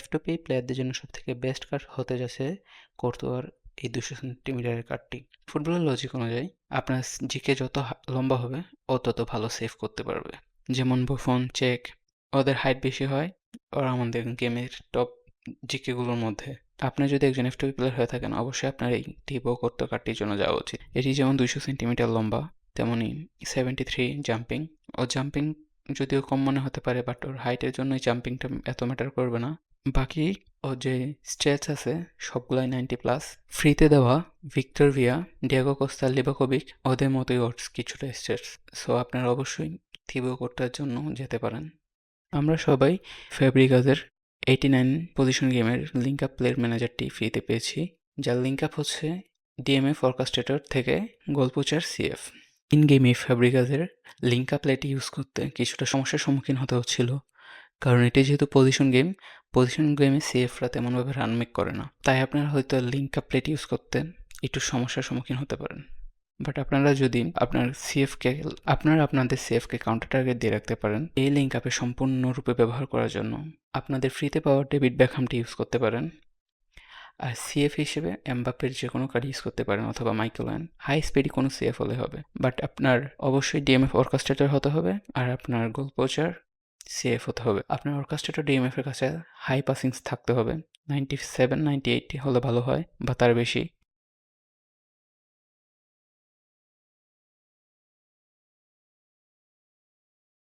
F2P প্লেয়ারদের জন্য সবথেকে বেস্ট কার্ড হতে যাচ্ছে কোর্তোয়ার এই 200 সেন্টিমিটারের কার্ডটি। ফুটবলের লজিক অনুযায়ী আপনার জিকে যত লম্বা হবে ও তত ভালো সেভ করতে পারবে। যেমন বুফন, চেক, ওদের হাইট বেশি হয় ওরা আমাদের গেমের টপ জিকেগুলোর মধ্যে। আপনি যদি একজন F2P প্লেয়ার হয়ে থাকেন অবশ্যই আপনার এই টিবো কোর্তো কার্ডটির জন্য যাওয়া উচিত। এটি যেমন 200 সেন্টিমিটার লম্বা তেমনি 73 জাম্পিং। ও জাম্পিং যদিও কম মনে হতে পারে বাট ওর হাইটের জন্যই জাম্পিংটা এত ম্যাটার করবে না। বাকি ও যে স্ট্যাটস আছে সবগুলাই 90+। ফ্রিতে দেওয়া Victor Villa, Diego Costa, Livakovic ওদের মতোই ওর কিছুটা স্ট্যাটস। সো আপনারা অবশ্যই থিবো কোর্তার জন্য যেতে পারেন। আমরা সবাই ফ্যাব্রিগাসের 89 পজিশন গেমের লিঙ্ক আপ প্লেয়ার ম্যানেজারটি ফ্রিতে পেয়েছি, যার লিঙ্ক আপ হচ্ছে ডিএমএ ফরকাস্টেটর থেকে গোলপোচার সিএফ। ইন গেমে ফ্যাব্রিগাসের লিঙ্ক আপ প্লেটি ইউজ করতে কিছুটা সমস্যার সম্মুখীন হতে হচ্ছিল, কারণ এটি যেহেতু পজিশন গেমে সিএফরা তেমনভাবে রান মেক করে না, তাই আপনারা হয়তো লিঙ্ক আপ প্লেট ইউজ করতে একটু সমস্যার সম্মুখীন হতে পারেন। বাট আপনারা যদি আপনাদের সিএফকে কাউন্টার টার্গেট দিয়ে রাখতে পারেন, এই লিঙ্ক আপে সম্পূর্ণরূপে ব্যবহার করার জন্য আপনাদের ফ্রিতে পাওয়া ডেভিড বেকহামটি ইউজ করতে পারেন। আর সিএফ হিসেবে এমবাপ্পের যে কোনো কার্ড ইউজ করতে পারেন অথবা মাইকেল ওয়েন। হাই স্পিডি কোনো সিএফ হলে হবে, বাট আপনার অবশ্যই ডিএমএফ অর্কেস্ট্রেটর হতে হবে আর আপনার গোল পোচার সিএফ হতে হবে। আপনার অর্কেস্ট্রেটর ডিএমএফ এর কাছে হাই পাসিংস থাকতে হবে, 97-98 হলে ভালো হয় বা তার বেশি।